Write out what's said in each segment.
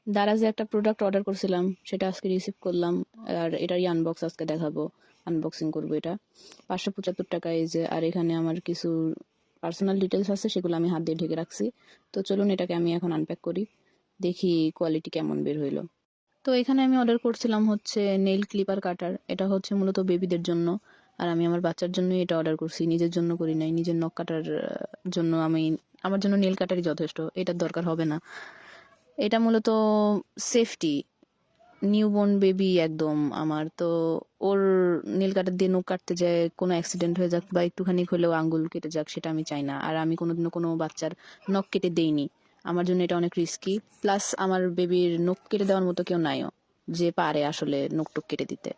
দারাজে একটা product order করছিলাম, সেটা আজকে রিসিভ করলাম। আর এটারই আনবক্স আজকে দেখাবো, আনবক্সিং করবো। এটা 575 টাকা এই যে। আর এখানে আমার কিছু পার্সোনাল ডিটেলস আছে, সেগুলো আমি হাত দিয়ে ঢেকে রাখছি। তো চলুন এটাকে আমি এখন আনপ্যাক করি, দেখি কোয়ালিটি কেমন বের হইলো। তো এখানে আমি অর্ডার করছিলাম হচ্ছে নেইল ক্লিপার কাটার। এটা হচ্ছে মূলত বেবিদের জন্য, আর আমি আমার বাচ্চার জন্যই এটা অর্ডার করছি, নিজের জন্য করি নাই। নিজের নখ কাটার জন্য আমার জন্য নেইল কাটারই যথেষ্ট, এটার দরকার হবে না। এটা মূলত সেফটি, নিউবর্ন বেবি একদম আমার। তো ওর নীল কাটার দিয়ে নখ কাটতে যায় কোনো অ্যাক্সিডেন্ট হয়ে যাক বা একটুখানি হলেও আঙ্গুল কেটে যাক, সেটা আমি চাই না। আর আমি কোনোদিনও কোনো বাচ্চার নখ কেটে দেইনি, আমার জন্য এটা অনেক রিস্কি। প্লাস আমার বেবির নখ কেটে দেওয়ার মতো কেউ নাইও যে পারে আসলে নখ টখ কেটে দিতে।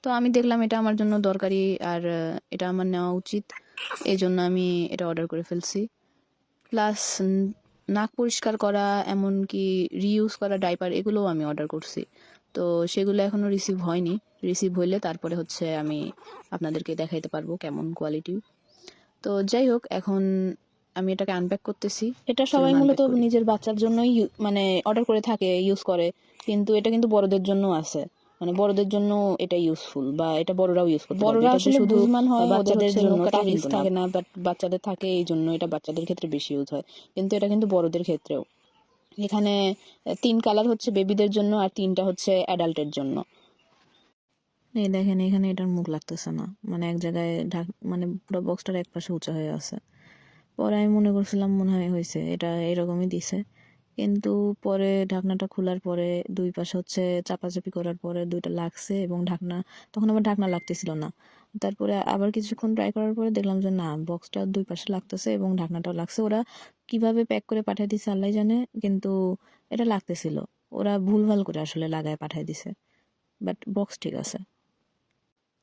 তো আমি দেখলাম এটা আমার জন্য দরকারি, আর এটা আমার নেওয়া উচিত, এই জন্য আমি এটা অর্ডার করে ফেলছি। প্লাস নাক পরিষ্কার করা, এমনকি রিইউজ করা ডাইপার, এগুলোও আমি অর্ডার করছি। তো সেগুলো এখনো রিসিভ হয়নি, রিসিভ হইলে তারপরে হচ্ছে আমি আপনাদেরকে দেখাইতে পারবো কেমন কোয়ালিটি। তো যাই হোক, এখন আমি এটাকে আনপ্যাক করতেছি। এটা সবাই মূলত নিজের বাচ্চার জন্যই মানে অর্ডার করে থাকে, ইউজ করে, কিন্তু এটা কিন্তু বড়দের জন্য আছে। মানে বড়দের জন্য এটা ইউজফুল, বা এটা বড়রাও ইউজ করতে পারবে। এটা যে শুধু বাচ্চাদের জন্য তা রিস্ক থাকে না, বাট বাচ্চাদের থাকে, এই জন্য এটা বাচ্চাদের ক্ষেত্রে বেশি ইউজ হয়। কিন্তু এটা কিন্তু বড়দের ক্ষেত্রেও। এখানে 3 কালার হচ্ছে বেবিদের জন্য, আর 3টা হচ্ছে অ্যাডাল্টের জন্য। এই দেখেন, এখানে এটার মুখ লাগতেছে না, মানে এক জায়গায় মানে পুরো বক্সটার এক পাশে উঁচা হয়ে আছে। পরে আমি মনে করছিলাম মনে হয় হয়েছে, এটা এরকমই দিছে। কিন্তু পরে ঢাকনাটা খোলার পরে দুই পাশে হচ্ছে চাপাচাপি করার পরে দুইটা লাগছে, এবং তখন আবার ঢাকনা লাগতেছিল না। তারপরে আবার কিছুক্ষণ ট্রাই করার পরে দেখলাম যে না, বক্সটা দুই পাশে লাগতেছে এবং ঢাকনাটাও লাগছে। ওরা কিভাবে প্যাক করে পাঠিয়ে দিছে আল্লাহ জানে, কিন্তু এটা লাগতেছিল। ওরা ভুলভাল করে আসলে লাগায় পাঠিয়ে দিছে, বাট বক্স ঠিক আছে।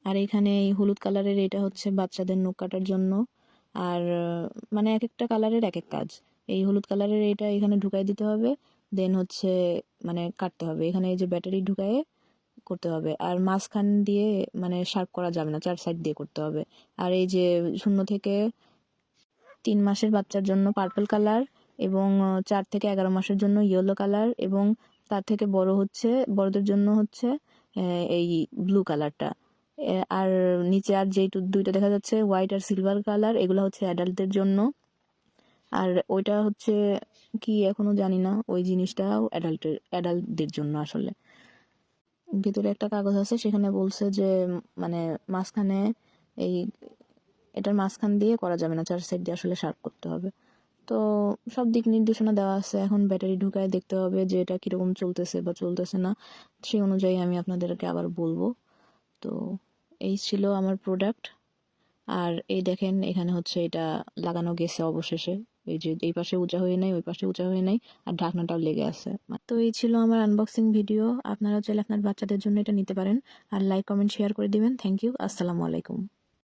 আর এখানে এই হলুদ কালারের এটা হচ্ছে বাচ্চাদের নখ কাটার জন্য। আর মানে এক একটা কালারের এক এক কাজ। এই হলুদ কালারের এটা এখানে ঢুকাই দিতে হবে, দেন হচ্ছে মানে কাটতে হবে। এখানে এই যে ব্যাটারি ঢুকায়ে করতে হবে, আর মাঝখান দিয়ে মানে শার্প করা যাবে না, 4 সাইড দিয়ে করতে হবে। আর এই যে 0 থেকে 3 মাসের বাচ্চার জন্য পার্পল কালার, এবং 4 থেকে 11 মাসের জন্য ইয়েলো কালার, এবং তার থেকে বড়দের জন্য হচ্ছে এই ব্লু কালারটা। আর নিচে আর যেই দুইটা দেখা যাচ্ছে হোয়াইট আর সিলভার কালার, এগুলো হচ্ছে অ্যাডাল্টদের জন্য। আর ওইটা হচ্ছে কি এখনো জানি না, ওই জিনিসটাও অ্যাডাল্টদের জন্য আসলে। ভিতরে একটা কাগজ আছে, সেখানে বলছে যে মানে মাঝখানে এই এটার মাঝখান দিয়ে করা যাবে না, 4 সাইড দিয়ে আসলে শার্প করতে হবে। তো সব দিক নির্দেশনা দেওয়া আছে। এখন ব্যাটারি ঢুকায় দেখতে হবে যে এটা কিরকম চলতেছে বা চলতেছে না, সেই অনুযায়ী আমি আপনাদেরকে আবার বলবো। তো এই ছিল আমার প্রোডাক্ট। আর এই দেখেন, এখানে হচ্ছে এটা লাগানো গেছে অবশেষে। এই যে এই পাশে উঁচা হয়ে নাই, ওই পাশে উঁচা হয়ে নাই, আর ঢাকনাটাও লেগে আছে। তো এই ছিল আমার আনবক্সিং ভিডিও। আপনারা চাইলে আপনার বাচ্চাদের জন্য এটা নিতে পারেন। আর লাইক, কমেন্ট, শেয়ার করে দিবেন। Thank you. আসসালামু আলাইকুম।